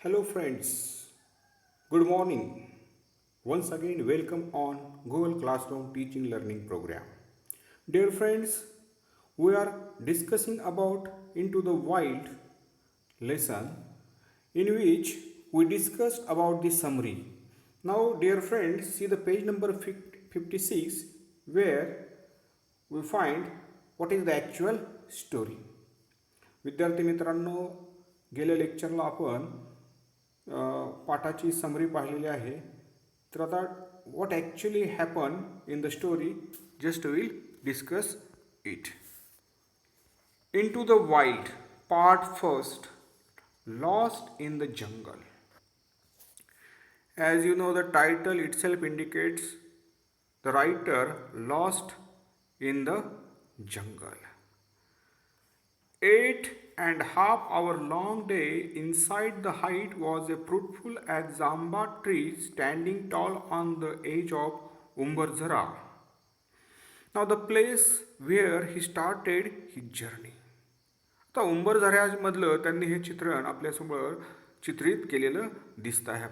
Hello, friends. Good morning. Once again, welcome on Google Classroom Teaching Learning Program. Dear friends, we are discussing about Into the Wild lesson in which we discussed about the summary. Now, dear friends, see the page number 56 where we find what is the actual story. विद्यार्थी मित्रांनो, गेल्या लेक्चरला आपण पाठाची summary पाहिलेली आहे. तर आता what actually happen in the story just will discuss it. Into the wild part first, lost in the jungle. As you know, the title itself indicates the writer lost in the jungle. 8.5 hour long day inside the hut was a fruitful as zamba tree standing tall on the edge of Umbarzara. Now the place where he started his journey. आता उंबरझऱ्यामधलं त्यांनी हे चित्रण आपल्यासमोर चित्रित केलेलं दिसतं आहे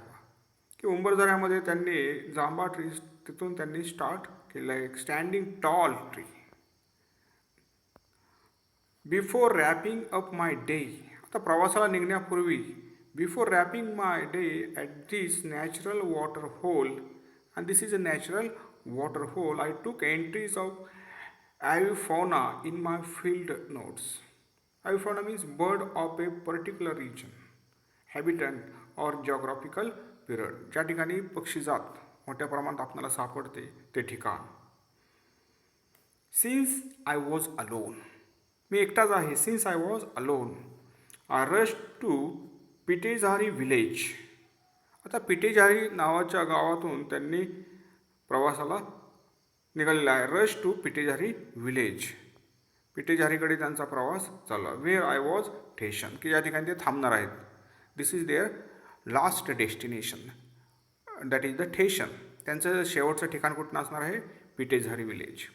की उंबरझऱ्यामध्ये त्यांनी जांबा ट्री तिथून त्यांनी स्टार्ट केलं आहे. Standing tall tree. Before wrapping up my day. आता प्रवासाला निघण्यापूर्वी before wrapping my day at this natural water hole, and this is a natural water hole, I took entries of avifauna in my field notes. Avifauna means bird of a particular region, habitant or geographical period. ज्या ठिकाणी पक्षीजात मोठ्या प्रमाणात आपल्याला सापडते ते ठिकाण. Since I was alone. मी एकटाच आहे. Since I was alone I rush to Pitezari village. आता पिटेझारी नावाच्या गावातून त्यांनी प्रवासाला निघालेला आहे. Rush to Pitezari village. पिटेझारीकडे त्यांचा प्रवास चालला. वेअर आय वॉज स्टेशन, की या ठिकाणी ते थांबणार आहेत. This is their last destination, that is the station. त्यांचं शेवटचं ठिकाण कुठं असणार आहे? Pitezari village.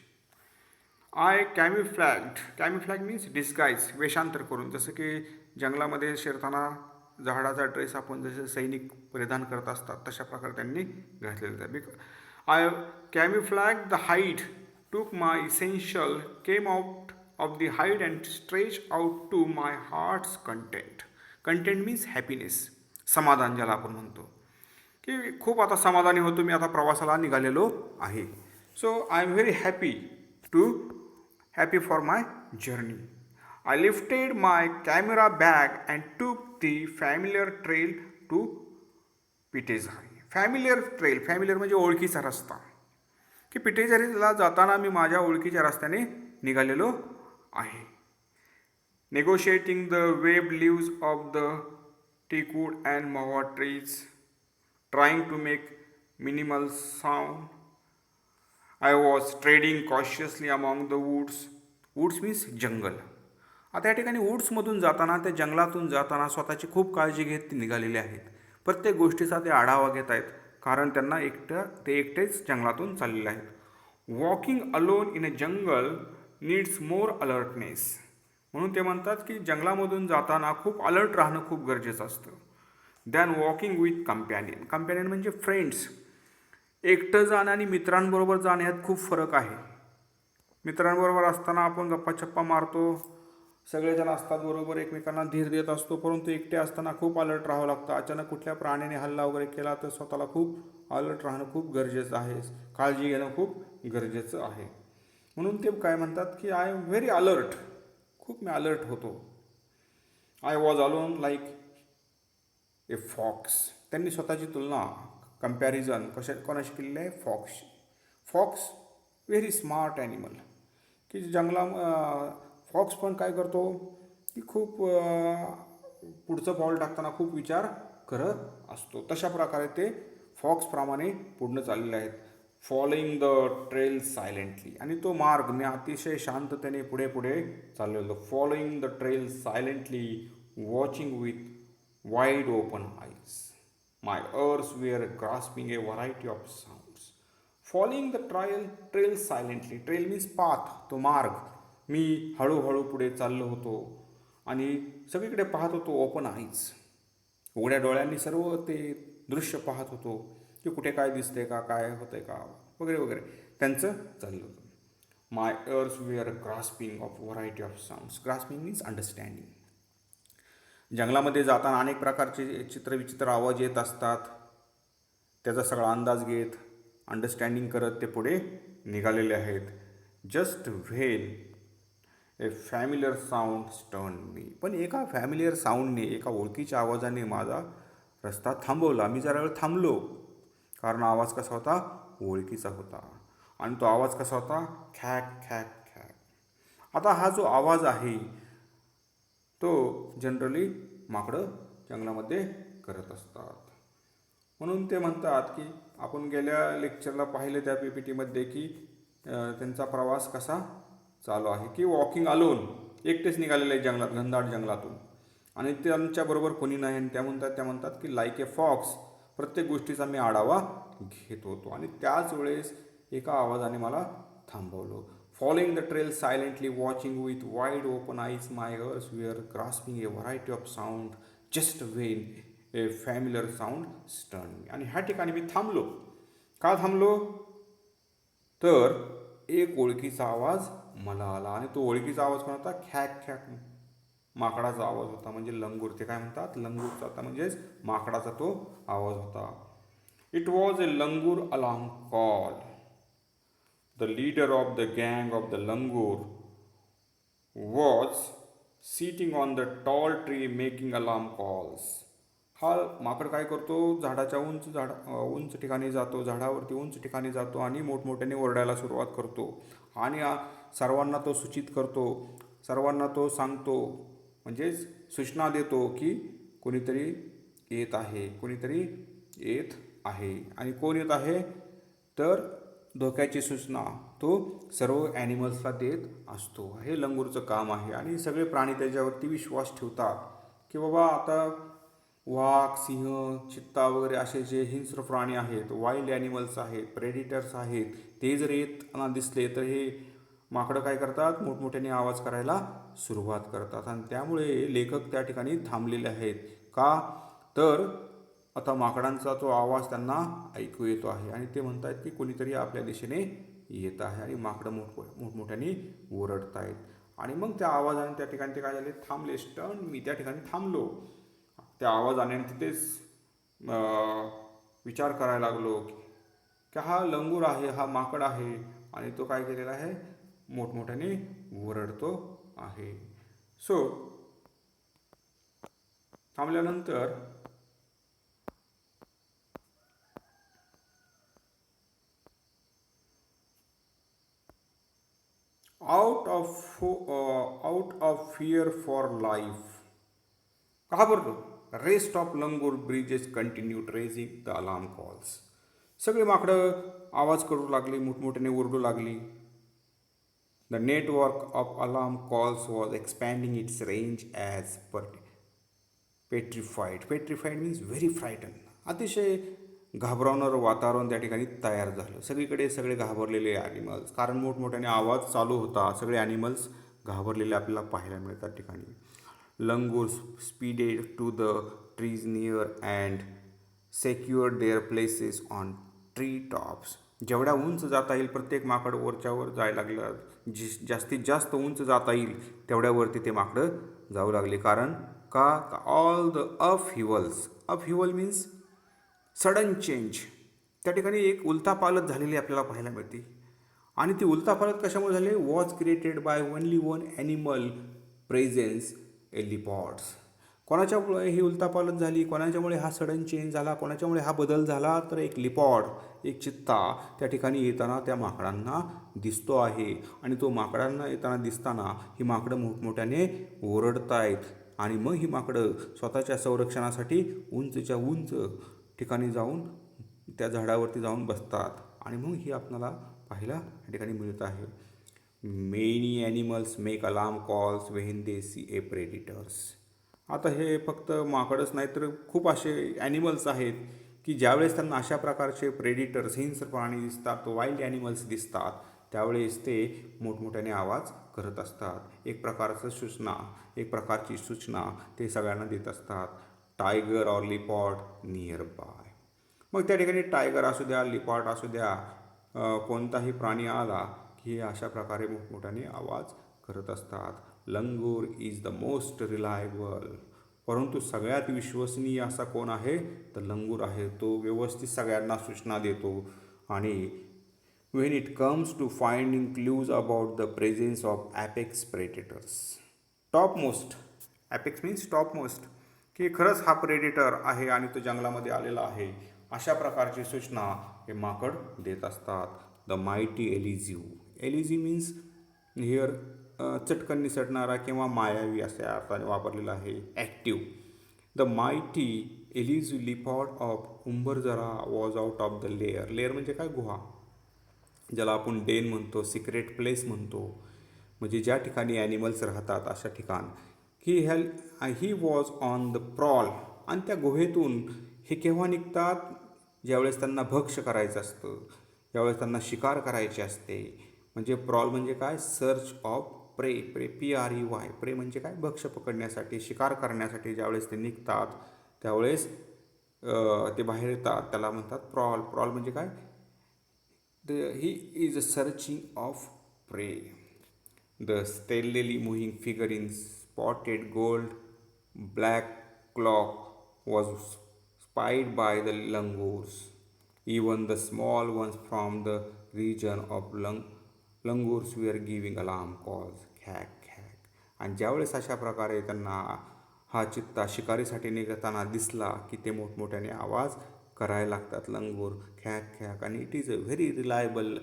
I camouflage means disguise, वेषांतर करून. जसं की जंगलामध्ये शिरताना झाडाचा ड्रेस आपण जसे सैनिक परिधान करत असतात तशा प्रकारे त्यांनी घातलेलं आहे. I कॅमिफ्लॅग the hide, took my essential, came out of the hide and stretch out to my heart's content. Content means happiness, समाधान ज्याला आपण म्हणतो, की खूप आता समाधानी होतो मी, आता प्रवासाला निघालेलो आहे. So I am very happy for my journey. I lifted my camera bag and टूक दी फॅमिलियर ट्रेल टू पिटेझारी. फॅमिलियर म्हणजे ओळखीचा रस्ता, की पिटेझारीला जाताना मी माझ्या ओळखीच्या रस्त्याने निघालेलो आहे. Negotiating the web leaves of the teakwood and mahua trees, trying to make minimal sound. I was treading cautiously among the woods. Woods means jungle. आता या ठिकाणी वूड्समधून जाताना, त्या जंगलातून जाताना स्वतःची खूप काळजी घेत ते निघालेले आहेत. प्रत्येक गोष्टीचा ते आढावा घेत आहेत, कारण त्यांना ते एकटेच जंगलातून चाललेले आहेत. Walking alone in a jungle needs more alertness. म्हणून ते म्हणतात की जंगलामधून जाताना खूप अलर्ट राहणं खूप गरजेचं असतं. दॅन वॉकिंग विथ कंपॅनियन म्हणजे फ्रेंड्स. एकटं जाणं आणि मित्रांबरोबर जाणं यात खूप फरक आहे. मित्रांबरोबर असताना आपण गप्पाचप्पा मारतो, सगळेजण असतात बरोबर, एकमेकांना धीर देत असतो. परंतु एकटे असताना खूप अलर्ट राहावं लागतं. अचानक कुठल्या प्राण्याने हल्ला वगैरे केला तर स्वतःला खूप अलर्ट राहणं खूप गरजेचं आहे, काळजी घेणं खूप गरजेचं आहे. म्हणून ते काय म्हणतात की आय एम व्हेरी अलर्ट, खूप मी अलर्ट होतो. I was alone like a fox. त्यांनी स्वतःची तुलना, कम्पॅरिझन कोणाशी केलेलं आहे? फॉक्सशी. फॉक्स व्हेरी स्मार्ट ॲनिमल, की फॉक्स पण काय करतो की खूप पुढचं पाऊल टाकताना खूप विचार करत असतो. तशा प्रकारे ते फॉक्सप्रमाणे पुढनं चाललेले आहेत. Following the trail silently. आणि तो मार्ग मी अतिशय शांततेने पुढे चाललेलो. Following the trail silently, watching with wide open eyes. My ears were grasping a variety of sounds. Following the trail silently. Trail means path, तो मार्ग. मी हळूहळू पुढे चाललो होतो आणि सगळीकडे पाहत होतो ओपन आईज. उघड्या डोळ्यांनी सर्व ते दृश्य पाहत होतो की कुठे काय दिसतंय का, काय होतंय का, वगैरे वगैरे त्यांचं चाललं होतं. माय ears were grasping of variety of sounds. Grasping means understanding. जंगलामध्ये जाताना अनेक प्रकारचे चित्रविचित्र आवाज येत असतात. त्याचा सगळा अंदाज घेत अंडरस्टँडिंग करत ते पुढे निघालेले आहेत. Just when a familiar sound stern me. पण एका फॅमिलियर साऊंडने, एका ओळखीच्या आवाजाने माझा रस्ता थांबवला. मी जरा वेळ थांबलो, कारण आवाज कसा होता, ओळखीचा होता. आणि तो आवाज कसा होता, खॅक खॅक खॅक. आता हा जो आवाज आहे तो जनरली माकडं जंगलामध्ये करत असतात. म्हणून ते म्हणतात की आपण गेल्या लेक्चरला पाहिलं त्या PPTमध्ये की त्यांचा प्रवास कसा चालू आहे, की वॉकिंग अलोन, एकटेच निघालेले आहे जंगलात, घनदाट जंगलातून, आणि त्यांच्याबरोबर कोणी नाही. आणि त्या म्हणतात की लाईक ए फॉक्स, प्रत्येक गोष्टीचा मी आढावा घेत होतो. आणि त्याच वेळेस एका आवाजाने मला थांबवलं. Following the trail silently, watching with wide open eyes, my ears were grasping a variety of sound just when a familiar sound stern me. आणि ह्या ठिकाणी मी थांबलो. का थांबलो, तर एक ओळखीचा आवाज मला आला. आणि तो ओळखीचा आवाज कोण होता, खॅक खॅक, माकडाचा आवाज होता. म्हणजे लंगूर, ते काय म्हणतात, लंगूरचा होता, म्हणजेच माकडाचा तो आवाज होता. It was a langur alarm call. The leader of the gang of the langur was sitting on the tall tree making alarm calls. हा माकड काय करतो, झाडाच्या उंच ठिकाणी जातो, झाडावरती उंच ठिकाणी जातो आणि मोठमोठ्याने ओरडायला सुरुवात करतो. आणि सर्वांना तो सूचित करतो, सर्वांना तो सांगतो, म्हणजेच सूचना देतो की कोणीतरी येत आहे, कोणीतरी येत आहे. आणि कोण येत आहे, तर धोक्याची सूचना तो सर्व ॲनिमल्सला देत असतो. हे लंगूरचं काम आहे. आणि सगळे प्राणी त्याच्यावरती विश्वास ठेवतात की बाबा आता वाघ, सिंह, चित्ता वगैरे असे जे हिंस्र प्राणी आहेत, वाईल्ड ॲनिमल्स आहेत, प्रेडिटर्स आहेत, ते जर येताना दिसले तर हे माकडं काय करतात, मोठमोठ्याने आवाज करायला सुरुवात करतात. आणि त्यामुळे लेखक त्या ठिकाणी थांबलेले आहेत. का, तर आता माकडांचा तो आवाज त्यांना ऐकू येतो आहे आणि ते म्हणत आहेत की कोणीतरी आपल्या दिशेने येत आहे. आणि माकडं मोठमोठ्याने ओरडत आहेत. आणि मग त्या आवाजाने त्या ठिकाणी ते काय झाले, थांबले. स्टर्न मी, त्या ठिकाणी थांबलो त्या आवाजाने. आणि तिथेच विचार करायला लागलो की हा लंगूर आहे, हा माकड आहे, आणि तो काय केलेला आहे, मोठमोठ्याने ओरडतो आहे. सो थांबल्यानंतर out of fear for life, घाबरलो. Rest of langur bridges continued raising the alarm calls. सगळे माकडं आवाज करू लागली, मोठमोठ्याने ओरडू लागली. The network of alarm calls was expanding its range as per petrified. Petrified means very frighten. अतिशय घाबरवणारं वातावरण त्या ठिकाणी तयार झालं. सगळीकडे सगळे घाबरलेले ॲनिमल्स, कारण मोठमोठ्याने आवाज चालू होता. सगळे ॲनिमल्स घाबरलेले आपल्याला पाहायला मिळतात ठिकाणी. Langur speeded to the trees near and secured their places on tree tops. जेवढ्या उंच जाता येईल, प्रत्येक माकड वरच्यावर जायला लागलं. जास्तीत जास्त उंच जाता येईल तेवढ्यावरती ते माकडं जाऊ लागले. कारण का, all the upheaval means sudden change. त्या ठिकाणी एक उलथापालट झालेली आपल्याला पाहायला मिळते. आणि ती उलथापालट कशामुळे झाली, was created by only one animal presence, a leopards. कोणाच्यामुळे ही उलथापालट झाली, कोणाच्यामुळे हा सडन चेंज झाला, कोणाच्यामुळे हा बदल झाला, तर एक लिपॉर्ड, एक चित्ता त्या ठिकाणी येताना त्या माकडांना दिसतो आहे. आणि तो माकडांना येताना दिसताना ही माकडं मोठमोठ्याने ओरडत आहेत. आणि मग ही माकडं स्वतःच्या संरक्षणासाठी उंचच्या उंच ठिकाणी जाऊन त्या झाडावरती जाऊन बसतात. आणि मग ही आपल्याला पाहायला या ठिकाणी मिळत आहे. Many animals make alarm calls when they see a predators. आता हे फक्त माकडच नाही तर खूप असे ॲनिमल्स आहेत की ज्यावेळेस त्यांना अशा प्रकारचे प्रेडिटर्स, हिंस्र प्राणी दिसतात, वाईल्ड ॲनिमल्स दिसतात, त्यावेळेस ते मोठमोठ्याने आवाज करत असतात. एक प्रकारची सूचना ते सगळ्यांना देत असतात. टायगर और लिपॉर्ड नियर बाय. मग त्या ठिकाणी टायगर असू द्या, लिपॉर्ड असू द्या, कोणताही प्राणी आला की अशा प्रकारे मोठमोठ्याने आवाज करत असतात. लंगूर इज द मोस्ट रिलायबल. परंतु सगळ्यात विश्वसनीय असा कोण आहे तर लंगूर आहे. तो व्यवस्थित सगळ्यांना सूचना देतो. आणि when it comes to finding clues about the presence of apex predators, topmost, apex means topmost, की खरंच हा प्रेडेटर आहे आणि तो जंगलामध्ये आलेला आहे, अशा प्रकारची सूचना हे माकड देत असतात. The mighty elusive. Elusive means here चटकन निसटणारा किंवा मायावी अशा अर्थाने वापरलेला आहे. Active. The mighty elusive leopard of Umbarzara was out of the lair. Lair म्हणजे काय? गुहा, ज्याला आपण डेन म्हणतो, सिक्रेट प्लेस म्हणतो, म्हणजे ज्या ठिकाणी ॲनिमल्स राहतात अशा ठिकाण. He was on the prowl. आणि त्या गुहेतून हे केव्हा निघतात? ज्यावेळेस त्यांना भक्ष्य करायचं असतं, ज्यावेळेस त्यांना शिकार करायची असते. म्हणजे प्रॉल म्हणजे काय? सर्च ऑफ प्रे. PREY. प्रे म्हणजे काय? भक्ष्य पकडण्यासाठी, शिकार करण्यासाठी ज्यावेळेस ते निघतात त्यावेळेस ते बाहेर येतात, त्याला म्हणतात प्रॉल. प्रॉल म्हणजे काय? He is searching of prey. The stealthily moving figure in spotted gold black cloak was spied by the langurs. Even the small ones from the region of langurs were giving alarm calls. खॅक खॅक. आणि ज्यावेळेस अशा प्रकारे त्यांना हा चित्ता शिकारीसाठी निघताना दिसला की ते मोठमोठ्याने आवाज करायला लागतात. लंगूर खॅक खॅक. आणि it is a very reliable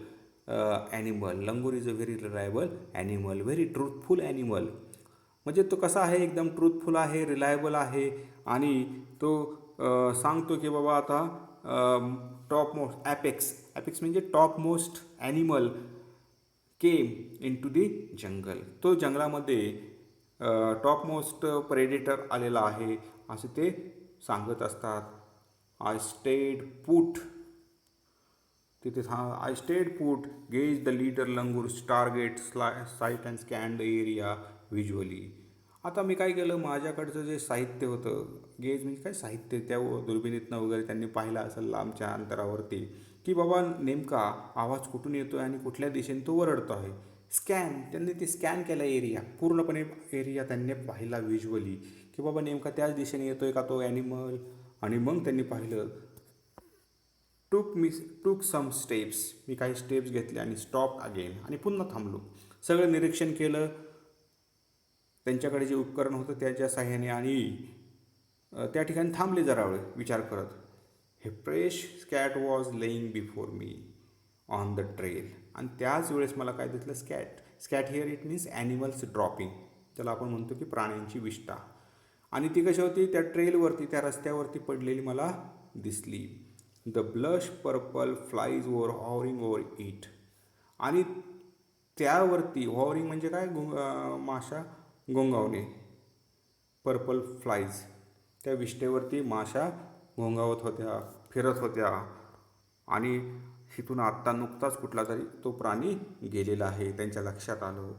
animal. Langur is a very reliable animal, very truthful animal. म्हणजे तो कसा आहे? एकदम ट्रूथफुल आहे, रिलायबल आहे. आणि तो सांगतो की बाबा आता टॉप मोस्ट ॲपेक्स. ॲपेक्स म्हणजे top most animal came in to the jungle. तो जंगलामध्ये टॉप मोस्ट प्रेडेटर आलेला आहे असे ते सांगत असतात. I stayed put. तिथे I stayed put, gauge the leader langurs target sight and scan the area visually. आता मी काय केलं, माझ्याकडचं जे साहित्य होतं, गेज म्हणजे काय? साहित्य. त्या दुर्बिणीतनं वगैरे त्यांनी पाहिलं असेल लांबच्या अंतरावरती की बाबा नेमका आवाज कुठून येतो आहे आणि कुठल्या दिशेने तो वरडतो आहे. स्कॅन, त्यांनी ते स्कॅन केला एरिया, पूर्णपणे एरिया त्यांनी पाहिला व्हिज्युअली की बाबा नेमका त्याच दिशेने येतो आहे का तो ॲनिमल. आणि मग त्यांनी पाहिलं. टूक सम स्टेप्स. मी काही स्टेप्स घेतले आणि स्टॉप अगेन. आणि पुन्हा थांबलो. सगळं निरीक्षण केलं त्यांच्याकडे जे उपकरण होतं त्याच्या साह्याने. आणि त्या ठिकाणी थांबले जरा वेळ विचार करत. हे fresh scat was laying before me on the trail. आणि त्याच वेळेस मला काय दिसलं? Scat. Scat here it means animals dropping, त्याला आपण म्हणतो की प्राण्यांची विष्ठा. आणि ती कशी होती? त्या ट्रेलवरती, त्या रस्त्यावरती पडलेली मला दिसली. द ब्लश पर्पल फ्लाईज वर हॉवरिंग ओव्हर इट. आणि त्यावरती हॉवरिंग म्हणजे काय? माशा घोंगावणे. पर्पल फ्लाईज, त्या विष्ठेवरती माशा घोंगावत होत्या, फिरत होत्या. आणि तिथून आत्ता नुकताच कुठला तरी तो प्राणी गेलेला आहे त्यांच्या लक्षात आलं.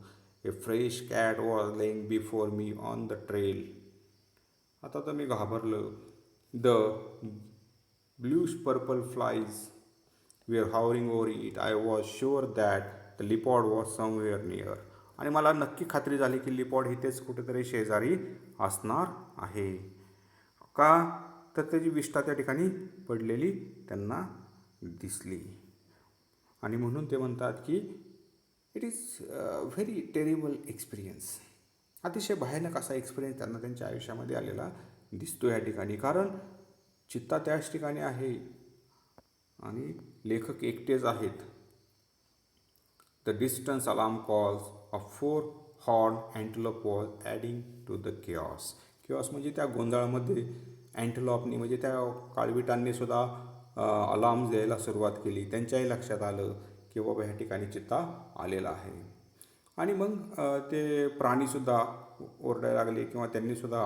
A fresh cat was laying before me on the trail. आता तर मी घाबरलं. The bluish purple flies were hovering over it. I was sure that the leopard was somewhere near. आणि मला नक्की खात्री झाली की लिपॉर्ड इथेच कुठेतरी शेजारी असणार आहे. का? तर त्याची विष्ठा त्या ठिकाणी पडलेली त्यांना दिसली. आणि म्हणून ते म्हणतात की it is very terrible experience. अतिशय भयानक असा एक्सपिरियन्स त्यांना त्यांच्या आयुष्यामध्ये आलेला दिसतो या ठिकाणी. कारण चित्ता त्याच ठिकाणी आहे आणि लेखक एकटेच आहेत. The distance alarm calls of 4 horn antelope was adding to the chaos. Chaos म्हणजे त्या गोंधळामध्ये अँटेलॉपनी म्हणजे त्या काळविटांनी सुद्धा अलार्म्स द्यायला सुरुवात केली. त्यांच्याही लक्षात आलं की बाबा ह्या ठिकाणी चित्ता आलेला आहे. आणि मग ते प्राणीसुद्धा ओरडायला लागले किंवा त्यांनीसुद्धा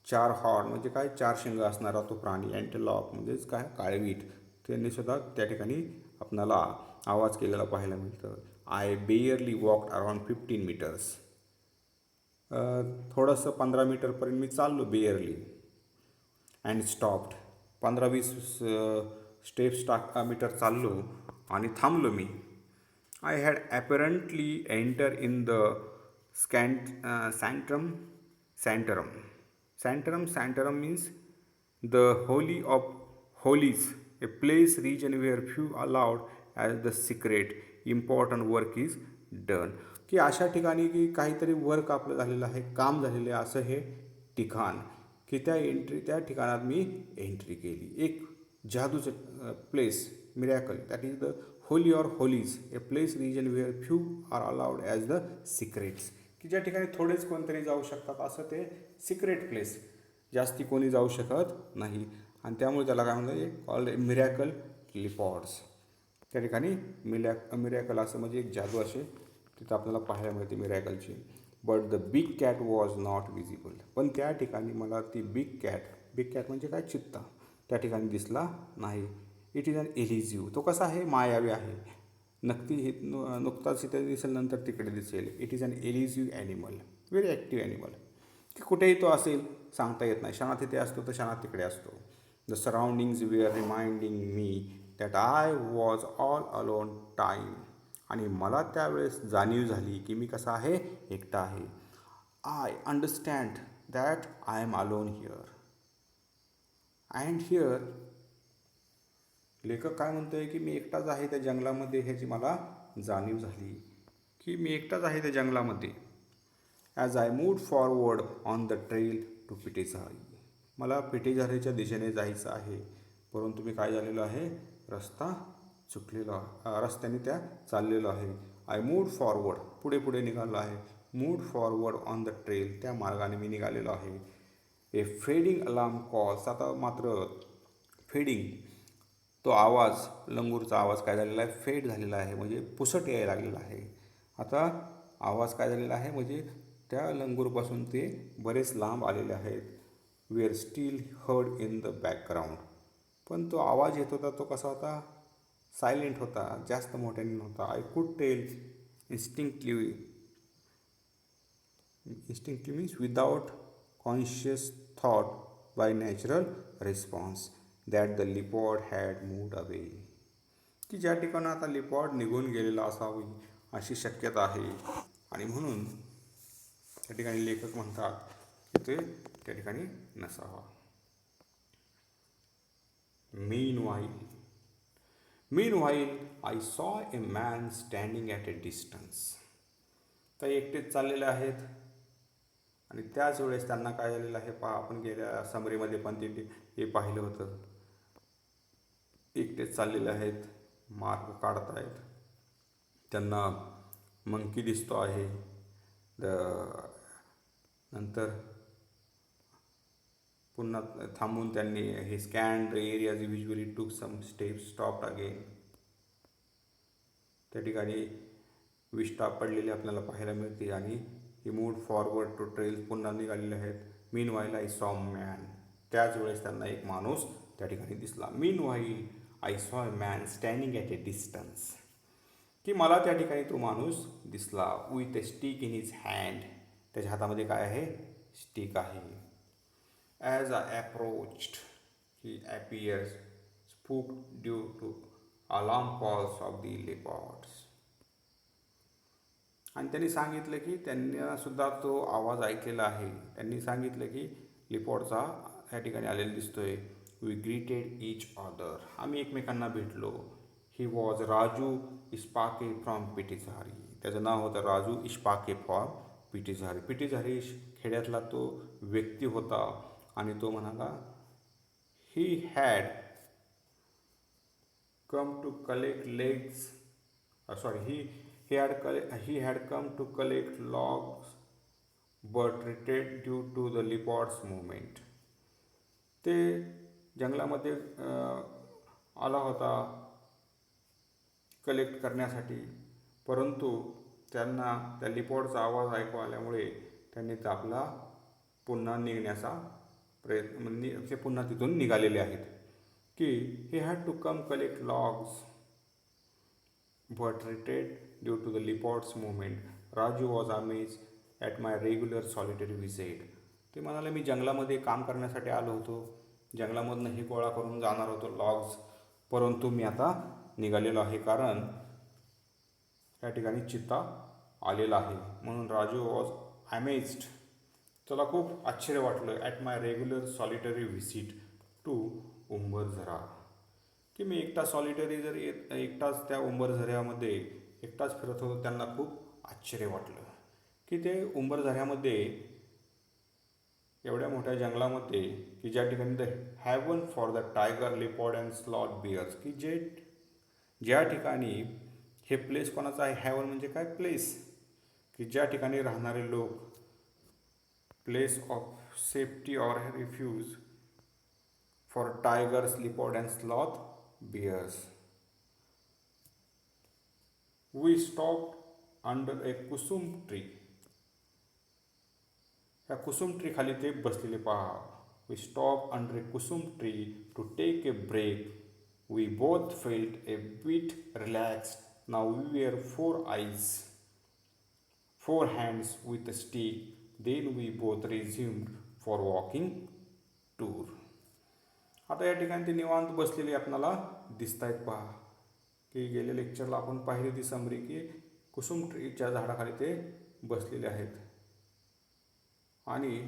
4 हॉर्न म्हणजे काय? 4 शिंग असणारा तो प्राणी अँटेलॉप म्हणजेच काय? काळवीट. त्यांनीसुद्धा त्या ठिकाणी आपणाला आवाज केलेला पाहायला मिळतं. I barely walked around 15 metres. थोडंसं 15 मीटरपर्यंत मी चाललो barely. And stopped. 15-20 steps metre चाललो आणि थांबलो मी. I had apparently enter in the सँटरम. सँटरम means the holy of holies, a place region where few allowed as the secret important work is done. की अशा ठिकाणी की काहीतरी वर्क आपलं झालेलं आहे, काम झालेलं आहे असं हे ठिकाण, की त्या ठिकाणात मी एंट्री केली. एक जादूचं place, miracle, that is the holy or holies, a place region where few are allowed as the secrets. की ज्या ठिकाणी थोडेच कोणतरी जाऊ शकतात असं ते सिक्रेट प्लेस, जास्ती कोणी जाऊ शकत नाही. आणि त्यामुळे त्याला काय म्हणतात, कॉल्ड मिरॅकल लिपॉड्स. त्या ठिकाणी मिरॅकल असं म्हणजे एक जादू असे तिथं आपल्याला पाहायला मिळते मिरॅकलची. But the big cat was not visible. पण त्या ठिकाणी मला ती बिग कॅट म्हणजे काय, चित्ता, त्या ठिकाणी दिसला नाही. It is an एलिझिव्ह. तो कसा आहे, मायावी आहे. नुकताच इथे दिसेल, नंतर तिकडे दिसेल. It is an elusive animal, very active animal. की कुठेही तो असेल सांगता येत नाही. क्षणात इथे असतो तर क्षणात तिकडे असतो. The surroundings were reminding me that I was all alone time. आणि मला त्यावेळेस जाणीव झाली की मी कसा आहे, एकटा आहे. I understand that I am alone here and here. लेखक काय म्हणतो आहे की मी एकटाच आहे त्या जंगलामध्ये, ह्याची मला जाणीव झाली की मी एकटाच आहे त्या जंगलामध्ये. As I moved forward on the trail to Pitezari. मला पिटेझारीच्या दिशेने जायचं आहे, परंतु मी काय झालेलो आहे, रस्ता चुकलेला, रस्त्याने त्या चाललेलो आहे. आय मूव्ड फॉरवर्ड, पुढे पुढे निघालो आहे. Moved forward on the trail, त्या मार्गाने मी निघालेलो आहे. ए फेडिंग अलार्म कॉल्स. आता मात्र फेडिंग, तो आवाज, लंगूरचा आवाज काय झालेला आहे, फेड झालेला आहे, म्हणजे पुसट यायला लागलेला आहे. आता आवाज काय झालेला आहे, म्हणजे त्या लंगूरपासून ते बरेच लांब आलेले आहेत. We are still heard in the background. पण तो आवाज येत होता तो कसा होता, सायलेंट होता, जास्त मोठ्याने नव्हता. I could tell instinctively means without conscious thought by natural response that the leopard had moved away. की ज्या ठिकाणी आता लिपॉड निघून गेलेला असावी अशी शक्यता आहे. आणि म्हणून त्या ठिकाणी लेखक म्हणतात की ते त्या ठिकाणी नसावा. Meanwhile, I saw a man standing at a distance. तर एकटेच चाललेले आहेत आणि त्याच वेळेस त्यांना काय झालेलं आहे पहा, आपण गेल्या समरीमध्ये पण हे पाहिलं होतं. एकटेच चाललेले आहेत, मार्ग काढतायत, त्यांना मंकी दिसतो आहे. नंतर पुन्हा थांबून त्यांनी हे स्कॅन द एरियाज विज्युअली टूक सम स्टेप्स, स्टॉप्ड अगेन. त्या ठिकाणी विष्ठा पडलेली आपल्याला पाहायला मिळते आणि ही मूव्ड फॉरवर्ड टू ट्रेल, पुन्हा निघालेले आहेत. मीनवाईल आय सॉ मॅन. त्याच वेळेस त्यांना एक माणूस त्या ठिकाणी दिसला. Meanwhile I saw a man standing at a distance. की मला त्या ठिकाणी तो माणूस दिसला. With a stick in his hand. त्याच्या हातामध्ये काय आहे, स्टिक आहे. As I approached he appears spooked due to alarm calls of the leopards. आणि त्यांनी सांगितलं की त्यांनासुद्धा तो आवाज ऐकलेला आहे. त्यांनी सांगितलं की लिपॉडचा ह्या ठिकाणी आलेला दिसतोय. We greeted each other. आम्ही एकमेकांना भेटलो. He was Raju Ispake from Pitezari. त्याचं नाव होतं राजू इस्पाके फ्रॉम पिटेझारी. पिटेझारी खेड्यातला तो व्यक्ती होता आणि तो म्हणाला he had come to collect legs he had come to collect logs but retreated due to the leopard's movement. ते जंगलामध्ये आला होता कलेक्ट करण्यासाठी, परंतु त्यांना त्या लिपॉडचा आवाज ऐकू आल्यामुळे त्यांनी आपला पुन्हा निघण्याचा प्रयत्न, ते पुन्हा तिथून निघालेले आहेत. की he had to come collect logs but retreated due to the leopard's movement. Raju was amazed at my regular solitary visit. ते म्हणाले मी जंगलामध्ये काम करण्यासाठी आलो होतो, जंगलामधनं हे गोळा करून जाणार होतो लॉग्स, परंतु मी आता निघालेलो आहे कारण या ठिकाणी चित्ता आलेला आहे. म्हणून राजू वॉज अमेज्ड. त्याला खूप आश्चर्य वाटलं at my regular solitary visit to Umbarzara, की मी एकटा सॉलिटरी जर एकटाच त्या उंबरझऱ्यामध्ये एकटाच फिरत होतो. त्यांना खूप आश्चर्य वाटलं की ते उंबरझऱ्यामध्ये एवढ्या मोठ्या जंगलामध्ये की ज्या ठिकाणी the haven for the tiger, leopard and sloth bears, की ज्या ठिकाणी हे प्लेस कोणाचं आहे, हॅवन म्हणजे काय, प्लेस, की ज्या ठिकाणी राहणारे लोक, place of safety or refuge for tigers, leopard and sloth bears. We stopped under a kusum tree. या कुसुम ट्री खाली ते बसलेले पहा. We stop under a kusum tree to take a break. We both felt a bit relaxed. Now we were 4 eyes, 4 hands with a stick. Then we both resumed for walking tour. आता या ठिकाणी ते निवांत बसलेले आपल्याला दिसत आहेत पहा, की गेल्या लेक्चरला आपण पाहिली ती समरी की कुसुम ट्रीच्या झाडाखाली ते बसलेले आहेत. आणि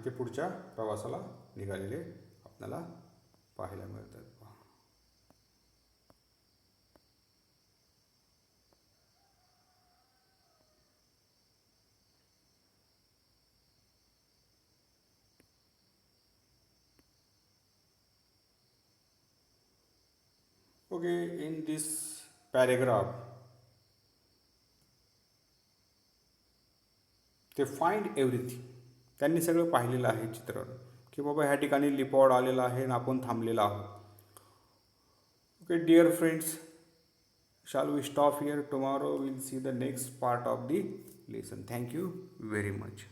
ते पुढच्या प्रवासाला निघालेले आपल्याला पाहायला मिळतात. ओके, इन दिस पॅरेग्राफ ते फाइंड एव्हरीथिंग. त्यांनी सगळं पाहिलेलं आहे चित्रण, की बाबा ह्या ठिकाणी लिपॉड आलेला आहे आणि आपण थांबलेला आहोत. Okay dear friends, shall we stop here? Tomorrow we'll see the next part of the lesson. Thank you very much.